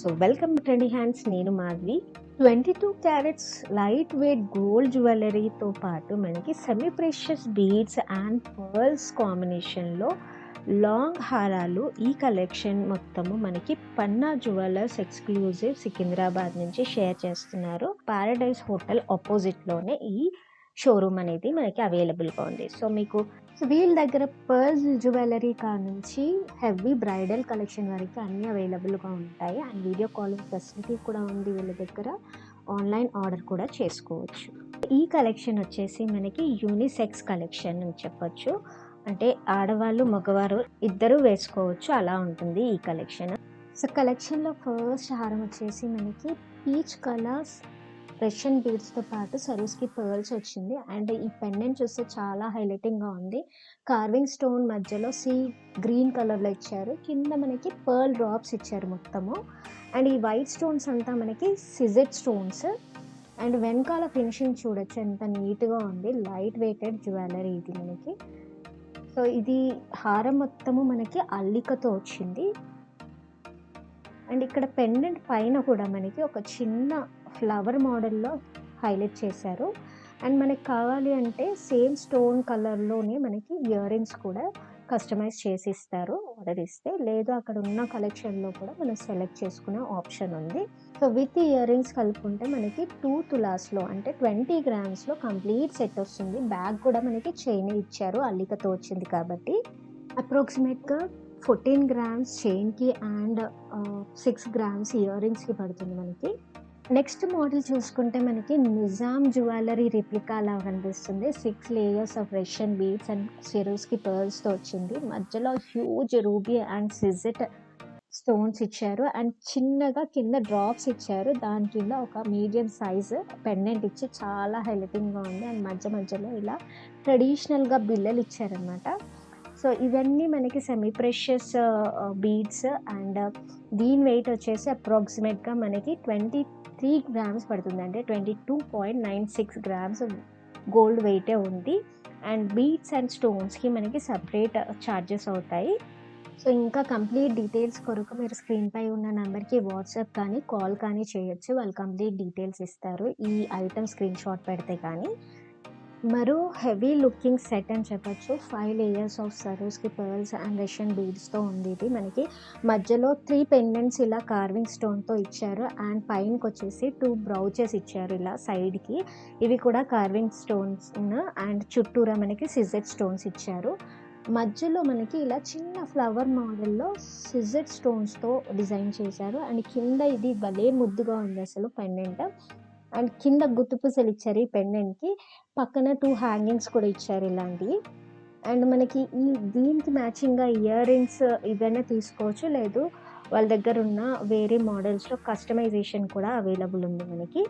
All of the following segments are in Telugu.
So welcome to Trendy Hands. నేను Madhavi. 22 carats light weight gold జ్యువెలరీతో పాటు మనకి semi precious beads and pearls కాంబినేషన్లో లాంగ్ హారాలు ఈ కలెక్షన్ మొత్తము మనకి పన్నా జ్యువెలర్స్ ఎక్స్క్లూజివ్ సికింద్రాబాద్ నుంచి షేర్ చేస్తున్నారు. పారడైజ్ హోటల్ ఆపోజిట్లోనే ఈ షోరూమ్ అనేది మనకి అవైలబుల్గా ఉంది. సో మీకు వీళ్ళ దగ్గర పర్ల్స్ జ్యువెలరీ నుంచి హెవీ బ్రైడల్ కలెక్షన్ వరకు అన్నీ అవైలబుల్గా ఉంటాయి. అండ్ వీడియో కాలింగ్ ఫెసిలిటీ కూడా ఉంది వీళ్ళ దగ్గర. ఆన్లైన్ ఆర్డర్ కూడా చేసుకోవచ్చు. ఈ కలెక్షన్ వచ్చేసి మనకి యూనిసెక్స్ కలెక్షన్ అని చెప్పొచ్చు. అంటే ఆడవాళ్ళు మగవారు ఇద్దరు వేసుకోవచ్చు, అలా ఉంటుంది ఈ కలెక్షన్. సో కలెక్షన్లో ఫస్ట్ హారం వచ్చేసి మనకి పీచ్ కలర్స్ రష్యన్ బీడ్స్తో పాటు సరూస్కి పర్ల్స్ వచ్చింది. అండ్ ఈ పెండెంట్ చూస్తే చాలా హైలైటింగ్గా ఉంది. కార్వింగ్ స్టోన్ మధ్యలో గ్రీన్ కలర్లో ఇచ్చారు. కింద మనకి పర్ల్ డ్రాప్స్ ఇచ్చారు మొత్తము. అండ్ ఈ వైట్ స్టోన్స్ అంతా మనకి సిజెడ్ స్టోన్స్. అండ్ వెనకాల ఫినిషింగ్ చూడొచ్చు ఎంత నీట్గా ఉంది. లైట్ వెయిటెడ్ జ్యువెలరీ ఇది మనకి. సో ఇది హారం మొత్తము మనకి అల్లికతో వచ్చింది. అండ్ ఇక్కడ పెండెంట్ పైన కూడా మనకి ఒక చిన్న ఫ్లవర్ మోడల్లో హైలైట్ చేశారు. అండ్ మనకి కావాలి అంటే సేమ్ స్టోన్ కలర్లోనే మనకి ఇయర్ రింగ్స్ కూడా కస్టమైజ్ చేసి ఇస్తారు ఆర్డర్ ఇస్తే. లేదు అక్కడ ఉన్న కలెక్షన్లో కూడా మనం సెలెక్ట్ చేసుకునే ఆప్షన్ ఉంది. సో విత్ ఇయర్ రింగ్స్ కలుపుకుంటే మనకి 2 తులాస్లో అంటే 20 గ్రామ్స్లో కంప్లీట్ సెట్ వస్తుంది. బ్యాగ్ కూడా మనకి చైన్ ఇచ్చారు, అల్లికతో వచ్చింది కాబట్టి. అప్రాక్సిమేట్గా 14 గ్రామ్స్ చైన్కి అండ్ 6 గ్రామ్స్ ఇయర్ రింగ్స్కి పడుతుంది మనకి. నెక్స్ట్ మోడల్ చూసుకుంటే మనకి నిజాం జ్యువెలరీ రిప్లికా లాగా కనిపిస్తుంది. 6 layers of Russian beads and Swarovski పర్ల్స్తో వచ్చింది. మధ్యలో huge ruby and CZ stones ఇచ్చారు. అండ్ చిన్నగా కింద డ్రాప్స్ ఇచ్చారు. దాని కింద ఒక మీడియం సైజు పెండెంట్ ఇచ్చి చాలా హైలైటింగ్గా ఉంది. అండ్ మధ్యలో ఇలా ట్రెడిషనల్గా బిల్లలు ఇచ్చారనమాట. సో ఇవన్నీ మనకి సెమీ ప్రెషియస్ బీడ్స్. అండ్ దీని వెయిట్ వచ్చేసి అప్రాక్సిమేట్గా మనకి 23 గ్రామ్స్ పడుతుంది. అంటే 22.96 గ్రామ్స్ గోల్డ్ వెయిటే ఉంది. అండ్ బీడ్స్ అండ్ స్టోన్స్కి మనకి సపరేట్ ఛార్జెస్ అవుతాయి. సో ఇంకా కంప్లీట్ డీటెయిల్స్ కొరకు మీరు స్క్రీన్పై ఉన్న నెంబర్కి వాట్సాప్ కానీ కాల్ కానీ చేయొచ్చు. వాళ్ళు కంప్లీట్ డీటెయిల్స్ ఇస్తారు ఈ ఐటమ్ స్క్రీన్ షాట్ పెడితే. కానీ మరో హెవీ లుకింగ్ సెట్ అని చెప్పొచ్చు. 5 layers of Swarovski pearls and Russian బీడ్స్తో ఉంది. ఇది మనకి మధ్యలో 3 పెండెంట్స్ ఇలా కార్వింగ్ స్టోన్తో ఇచ్చారు. అండ్ పైనకి వచ్చేసి 2 బ్రౌచెస్ ఇచ్చారు ఇలా సైడ్కి. ఇవి కూడా కార్వింగ్ స్టోన్స్. అండ్ చుట్టూరా మనకి సిజెడ్ స్టోన్స్ ఇచ్చారు. మధ్యలో మనకి ఇలా చిన్న ఫ్లవర్ మోడల్లో సిజెడ్ స్టోన్స్తో డిజైన్ చేశారు. అండ్ కింద ఇది భలే ముద్దుగా ఉంది అసలు పెండెంట్. అండ్ కింద గుత్తుపూసలు ఇచ్చారు ఈ పెండెంట్కి. పక్కన 2 హ్యాంగింగ్స్ కూడా ఇచ్చారు ఇలాంటివి. అండ్ మనకి దీనికి మ్యాచింగ్గా ఇయర్ రింగ్స్ ఇవైనా తీసుకోవచ్చు. లేదు వాళ్ళ దగ్గర ఉన్న వేరే మోడల్స్లో కస్టమైజేషన్ కూడా అవైలబుల్ ఉంది మనకి.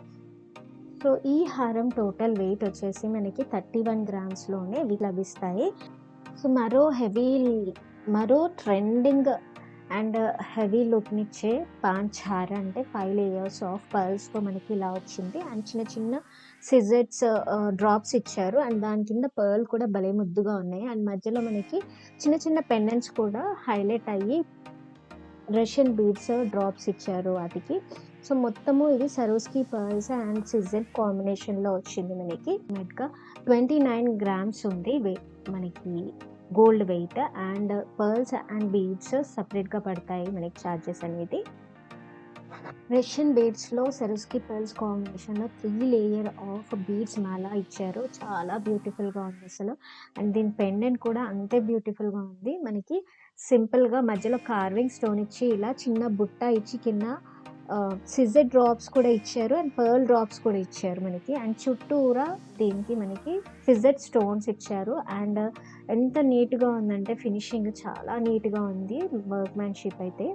సో ఈ హారం టోటల్ వెయిట్ వచ్చేసి మనకి 31 గ్రామ్స్లోనే లభిస్తాయి. సో మరో ట్రెండింగ్ అండ్ హెవీ లుక్నిచ్చే పాంచ్ హార అంటే 5 లేయర్స్ ఆఫ్ పర్ల్స్తో మనకి ఇలా వచ్చింది. అండ్ చిన్న సిజెట్స్ డ్రాప్స్ ఇచ్చారు. అండ్ దాని కింద పర్ల్ కూడా భలే ముద్దుగా ఉన్నాయి. అండ్ మధ్యలో మనకి చిన్న పెండెంట్స్ కూడా హైలైట్ అయ్యి రష్యన్ బీడ్స్ డ్రాప్స్ ఇచ్చారు వాటికి. సో మొత్తము ఇది సరోస్కి పర్ల్స్ అండ్ సిజెట్ కాంబినేషన్లో వచ్చింది మనకి. నెట్గా 29 గ్రామ్స్ ఉంది మనకి gold wait. And pearls and beads సపరేట్గా పడతాయి మనకి ఛార్జెస్ అనేది. రష్యన్ బీడ్స్లో సరోస్కి పర్ల్స్ కాంబినేషన్లో 3 లేయర్ ఆఫ్ బీడ్స్ మాలా ఇచ్చారు. చాలా బ్యూటిఫుల్గా ఉంది అసలు. అండ్ దీని పెండెంట్ కూడా అంతే బ్యూటిఫుల్గా ఉంది. మనకి సింపుల్గా మధ్యలో కార్వింగ్ స్టోన్ ఇచ్చి ఇలా చిన్న బుట్ట ఇచ్చి కింద సిజెడ్ డ్రాప్స్ కూడా ఇచ్చారు. అండ్ పర్ల్ డ్రాప్స్ కూడా ఇచ్చారు మనకి. అండ్ చుట్టూరా దీనికి మనకి సిజెడ్ స్టోన్స్ ఇచ్చారు. అండ్ ఎంత నీట్గా ఉందంటే ఫినిషింగ్ చాలా నీట్గా ఉంది వర్క్మ్యాన్షిప్ అయితే.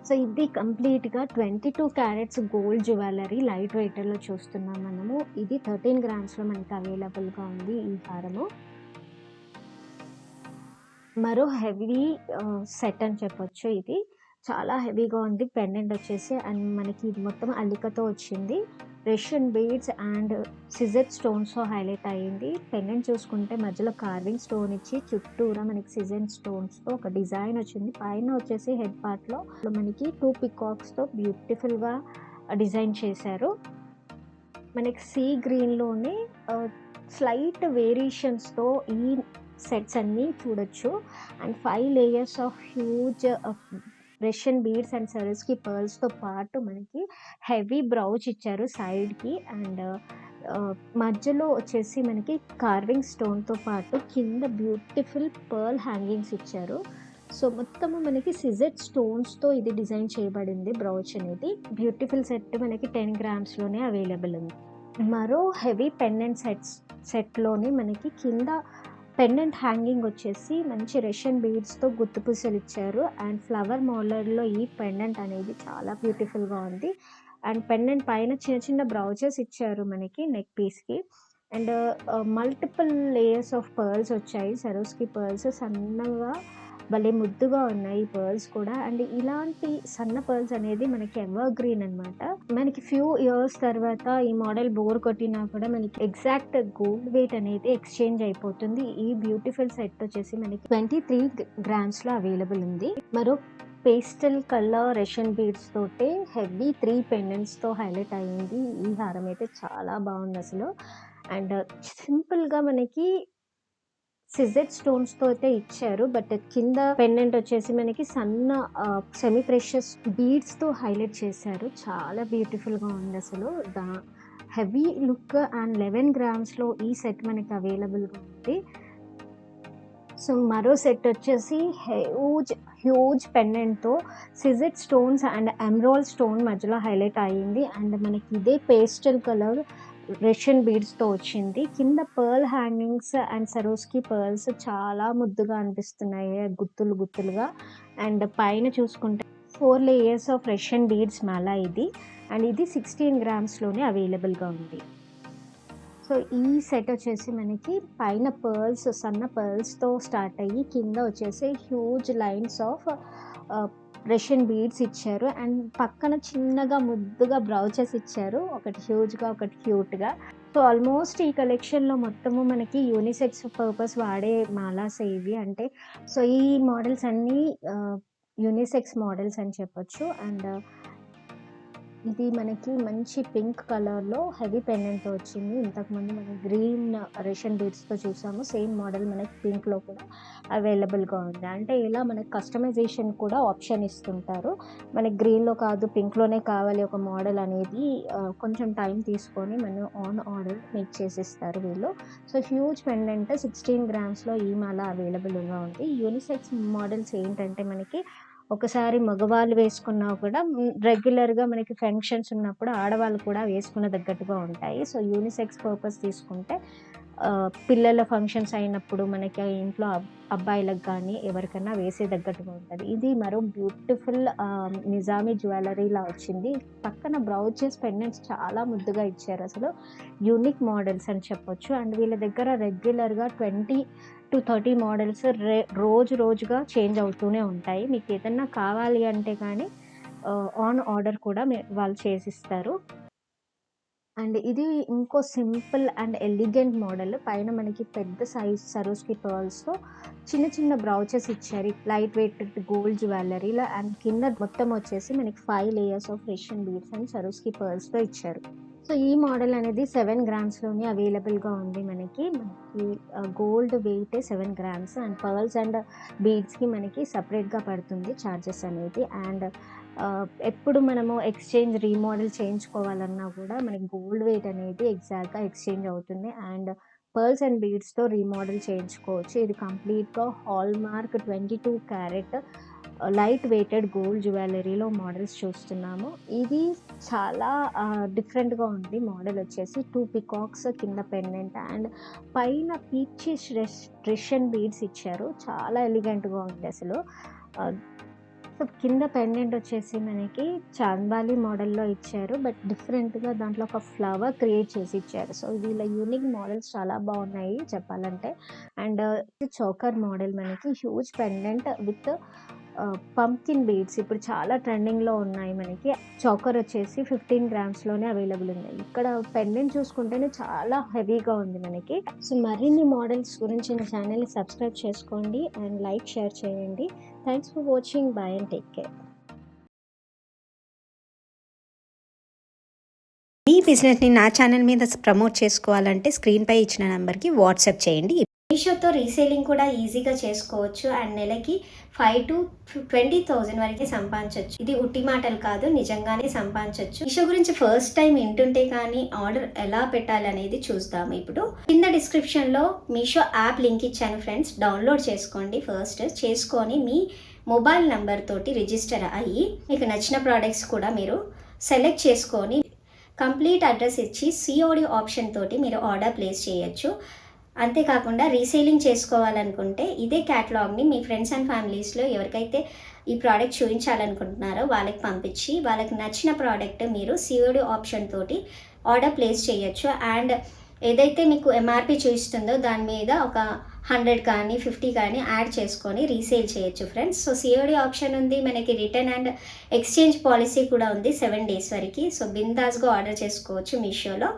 సో ఇది కంప్లీట్గా 22 క్యారెట్స్ గోల్డ్ జ్యువెలరీ లైట్ వెయిట్లో చూస్తున్నాం మనము. ఇది 13 గ్రామ్స్లో మనకి అవైలబుల్గా ఉంది ఈ హారము. మరో హెవీ సెట్ అని చెప్పొచ్చు. ఇది చాలా హెవీగా ఉంది. పెండెంట్ వచ్చేసి అండ్ మనకి ఇది మొత్తం అల్లికతో వచ్చింది. రష్యన్ బీడ్స్ అండ్ సిజర్ స్టోన్స్‌తో హైలైట్ అయింది. పెండెంట్ చూసుకుంటే మధ్యలో కార్వింగ్ స్టోన్ ఇచ్చి చుట్టూరా మనకి సిజర్ స్టోన్స్‌తో ఒక డిజైన్ వచ్చింది. పైన వచ్చేసి హెడ్ పార్ట్‌లో మనకి 2 పికాక్స్‌తో బ్యూటిఫుల్‌గా డిజైన్ చేశారు. మనకి సీ గ్రీన్‌లోనే స్లైట్ వేరియేషన్స్‌తో ఈ సెట్స్ అన్నీ చూడొచ్చు. And 5 layers of huge Russian beads and Swarovski పర్ల్స్‌తో పాటు మనకి హెవీ బ్రౌచ్ ఇచ్చారు సైడ్‌కి. అండ్ మధ్యలో వచ్చేసి మనకి కార్వింగ్ స్టోన్‌తో పాటు కింద బ్యూటిఫుల్ పర్ల్ హ్యాంగింగ్స్ ఇచ్చారు. సో, మొత్తము మనకి సిజెడ్ స్టోన్స్‌తో ఇది డిజైన్ చేయబడింది బ్రౌచ్ అనేది. బ్యూటిఫుల్ సెట్ మనకి 10 గ్రామ్స్‌లోనే అవైలబుల్ ఉంది. మరో హెవీ పెండెంట్ సెట్‌లోని మనకి కింద పెండెంట్ హ్యాంగింగ్ వచ్చేసి మంచి రష్యన్ బీడ్స్‌తో గుత్తు పూసలు ఇచ్చారు. అండ్ ఫ్లవర్ మోడల్‌లో ఈ పెండెంట్ అనేది చాలా బ్యూటిఫుల్‌గా ఉంది. అండ్ పెండెంట్ పైన చిన్న చిన్న బ్రౌచెస్ ఇచ్చారు మనకి నెక్ పీస్‌కి. And multiple layers of pearls వచ్చాయి. సరోస్కి పర్ల్స్ సన్నగా భలే ముద్దుగా ఉన్నాయి ఈ పర్ల్స్ కూడా. అండ్ ఇలాంటి సన్న పర్ల్స్ అనేది మనకి ఎవర్ గ్రీన్ అనమాట. మనకి ఫ్యూ ఇయర్స్ తర్వాత ఈ మోడల్ బోర్ కొట్టినా కూడా మనకి ఎగ్జాక్ట్ గోల్డ్ వెయిట్ అనేది ఎక్స్చేంజ్ అయిపోతుంది. ఈ బ్యూటిఫుల్ సెట్ వచ్చేసి మనకి 23 గ్రామ్స్‌లో అవైలబుల్ ఉంది. మరో పేస్టల్ కలర్ రష్యన్ బీడ్స్ తోటి హెవీ 3 పెండెంట్స్‌తో హైలైట్ అయింది. ఈ హారం అయితే చాలా బాగుంది అసలు. అండ్ సింపుల్‌గా మనకి సిజెడ్ స్టోన్స్‌తో అయితే ఇచ్చారు. బట్ కింద పెండెంట్ వచ్చేసి మనకి సన్న సెమీ ప్రెషియస్ బీడ్స్‌తో హైలైట్ చేశారు. చాలా బ్యూటిఫుల్‌గా ఉందసలు. హెవీ లుక్ అండ్ 11 గ్రామ్స్‌లో ఈ సెట్ మనకి అవైలబుల్‌గా ఉంది. సో, మరో సెట్ వచ్చేసి హ్యూజ్ పెండెంట్‌తో CZ stones and emerald stone మధ్యలో హైలైట్ అయింది. అండ్ మనకి ఇదే పేస్టల్ కలర్ రష్యన్ బీడ్స్‌తో వచ్చింది. కింద pearl hangings and Swarovski pearls చాలా ముద్దుగా అనిపిస్తున్నాయి గుత్తులు గుత్తులుగా. అండ్ పైన చూసుకుంటే 4 లేయర్స్ ఆఫ్ రష్యన్ బీడ్స్ మాల ఇది. అండ్ ఇది 16 గ్రామ్స్‌లోనే అవైలబుల్‌గా ఉంది. సో, ఈ సెట్ వచ్చేసి మనకి పైన పర్ల్స్ సన్న పర్ల్స్‌తో స్టార్ట్ అయ్యి కింద వచ్చేసి huge lines of Russian beads ఇచ్చారు. అండ్ పక్కన చిన్నగా ముద్దుగా బ్రౌచెస్ ఇచ్చారు. ఒకటి హ్యూజ్‌గా, ఒకటి క్యూట్‌గా. సో, ఆల్మోస్ట్ ఈ కలెక్షన్‌లో మొత్తము మనకి యూనిసెక్స్ పర్పస్ వాడే మాలాసే ఇవి. అంటే సో, ఈ మోడల్స్ అన్నీ యూనిసెక్స్ మోడల్స్ అని చెప్పొచ్చు. అండ్ ఇది మనకి మంచి పింక్ కలర్‌లో హెవీ పెండెంట్‌తో వచ్చింది. ఇంతకుముందు మనం గ్రీన్ రష్యన్ బీడ్స్‌తో చూసాము. సేమ్ మోడల్ మనకి పింక్‌లో కూడా అవైలబుల్‌గా ఉంది. అంటే ఇలా మనకి కస్టమైజేషన్ కూడా ఆప్షన్ ఇస్తుంటారు. మనకి గ్రీన్‌లో కాదు పింక్‌లోనే కావాలి ఒక మోడల్ అనేది కొంచెం టైం తీసుకొని మనం ఆన్ ఆర్డర్ మేక్ చేసిస్తారు వీళ్ళు. సో, హ్యూజ్ పెండెంట్ 16 గ్రామ్స్‌లో ఈ మాల అవైలబుల్‌గా ఉంది. యూనిసెక్స్ మోడల్స్ ఏంటంటే మనకి ఒకసారి మగవాళ్ళు వేసుకున్నా కూడా రెగ్యులర్‌గా మనకి ఫంక్షన్స్ ఉన్నప్పుడు ఆడవాళ్ళు కూడా వేసుకునేదగ్గట్టుగా ఉంటాయి. సో, యూనిసెక్స్ పర్పస్ తీసుకుంటే పిల్లల ఫంక్షన్స్ అయినప్పుడు మనకి ఇంట్లో అబ్బాయిలకు గానీ ఎవరికన్నా వేసేదగ్గట్టుగా ఉంటది. ఇది మరో బ్యూటిఫుల్ నిజామీ జ్యువెలరీలా వచ్చింది. పక్కన బ్రౌచెస్, పెండెంట్స్ చాలా ముద్దుగా ఇచ్చారసలు. యూనిక్ మోడల్స్ అని చెప్పొచ్చు. అండ్ వీళ్ళ దగ్గర రెగ్యులర్‌గా 20-30 మోడల్స్ రోజుగా చేంజ్ అవుతూనే ఉంటాయి. మీకేదన్నా కావాలి అంటే కానీ ఆన్ ఆర్డర్ కూడా వాళ్ళు చేసిస్తారు. అండ్ ఇది ఇంకో సింపుల్ అండ్ ఎలిగెంట్ మోడల్. పైన మనకి పెద్ద సైజ్ సరోస్కి పర్ల్స్‌తో చిన్న చిన్న బ్రౌచెస్ ఇచ్చారు. లైట్ వెయిటెడ్ గోల్డ్ జ్యువెలరీలో. అండ్ కింద మొత్తం వచ్చేసి మనకి 5 layers of Russian beads and Swarovski పర్ల్స్‌తో ఇచ్చారు. సో, ఈ మోడల్ అనేది 7 గ్రామ్స్‌లోనే అవైలబుల్‌గా ఉంది మనకి. Gold weight 7 grams and pearls and బీడ్స్‌కి మనకి సెపరేట్‌గా పడుతుంది చార్జెస్ అనేది. అండ్ ఎప్పుడు మనము ఎక్స్చేంజ్ రీమోడల్ చేయించుకోవాలన్నా కూడా మనకి గోల్డ్ వెయిట్ అనేది ఎగ్జాక్ట్‌గా ఎక్స్చేంజ్ అవుతుంది. అండ్ పర్ల్స్ అండ్ బీడ్స్‌తో రీమోడల్ చేయించుకోవచ్చు. ఇది కంప్లీట్‌గా hallmark 22 carat light weighted gold జ్యువెలరీలో మోడల్స్ చూస్తున్నాము. ఇది చాలా డిఫరెంట్‌గా ఉంది. మోడల్ వచ్చేసి 2 పికాక్స్ కింద పెండెంట్ అండ్ పైన పీచిష్ రష్యన్ బీడ్స్ ఇచ్చారు. చాలా ఎలిగెంట్‌గా ఉంది అసలు. సో, కింద పెండెంట్ వచ్చేసి మనకి చాంద్బాలి మోడల్‌లో ఇచ్చారు. బట్ డిఫరెంట్‌గా దాంట్లో ఒక ఫ్లవర్ క్రియేట్ చేసి ఇచ్చారు. సో, వీళ్ళ యూనిక్ మోడల్స్ చాలా బాగున్నాయి చెప్పాలంటే. అండ్ చోకర్ మోడల్ మనకి huge pendant with pumpkin beads ఇప్పుడు చాలా ట్రెండింగ్‌లో ఉన్నాయి మనకి. చోకర్ వచ్చేసి 15 గ్రామ్స్‌లోనే అవైలబుల్ ఉన్నాయి. ఇక్కడ పెండెంట్ చూసుకుంటేనే చాలా హెవీగా ఉంది మనకి. సో, మరిన్ని మోడల్స్ గురించి నా ఛానల్‌ని సబ్స్క్రైబ్ చేసుకోండి అండ్ లైక్, షేర్ చేయండి. Thanks for watching. Bye and take care. మీ బిజినెస్‌ని నా ఛానల్ మీద ప్రమోట్ చేసుకోవాలంటే స్క్రీన్‌పై ఇచ్చిన నంబర్‌కి వాట్సాప్ చేయండి. మీషోతో రీసేలింగ్ కూడా ఈజీగా చేసుకోవచ్చు అండ్ నెలకి 5,000-20,000 వరకు సంపాదించవచ్చు. ఇది ఉట్టి మాటలు కాదు, నిజంగానే సంపాదించవచ్చు. మీషో గురించి ఫస్ట్ టైం వింటుంటే కానీ ఆర్డర్ ఎలా పెట్టాలనేది చూద్దాము ఇప్పుడు. కింద డిస్క్రిప్షన్లో మీషో యాప్ లింక్ ఇచ్చాను ఫ్రెండ్స్, డౌన్లోడ్ చేసుకోండి. ఫస్ట్ చేసుకొని మీ మొబైల్ నెంబర్ తోటి రిజిస్టర్ అయ్యి మీకు నచ్చిన ప్రోడక్ట్స్ కూడా మీరు సెలెక్ట్ చేసుకొని కంప్లీట్ అడ్రస్ ఇచ్చి సిఓడి ఆప్షన్ తోటి మీరు ఆర్డర్ ప్లేస్ చేయొచ్చు. అంతేకాకుండా రీసేలింగ్ చేసుకోవాలనుకుంటే ఇదే క్యాటలాగ్ని మీ ఫ్రెండ్స్ అండ్ ఫ్యామిలీస్లో ఎవరికైతే ఈ ప్రోడక్ట్ చూపించాలనుకుంటున్నారో వాళ్ళకి పంపించి వాళ్ళకి నచ్చిన ప్రోడక్ట్ మీరు సిఓడి ఆప్షన్ తోటి ఆర్డర్ ప్లేస్ చేయొచ్చు. అండ్ ఏదైతే మీకు ఎంఆర్పి చూపిస్తుందో దాని మీద ఒక 100 కానీ 50 కానీ యాడ్ చేసుకొని రీసేల్ చేయొచ్చు ఫ్రెండ్స్. సో సిఓడి ఆప్షన్ ఉంది, మనకి రిటర్న్ అండ్ ఎక్స్చేంజ్ పాలసీ కూడా ఉంది 7 days వరకు. సో బిందాస్గా ఆర్డర్ చేసుకోవచ్చు మీషోలో.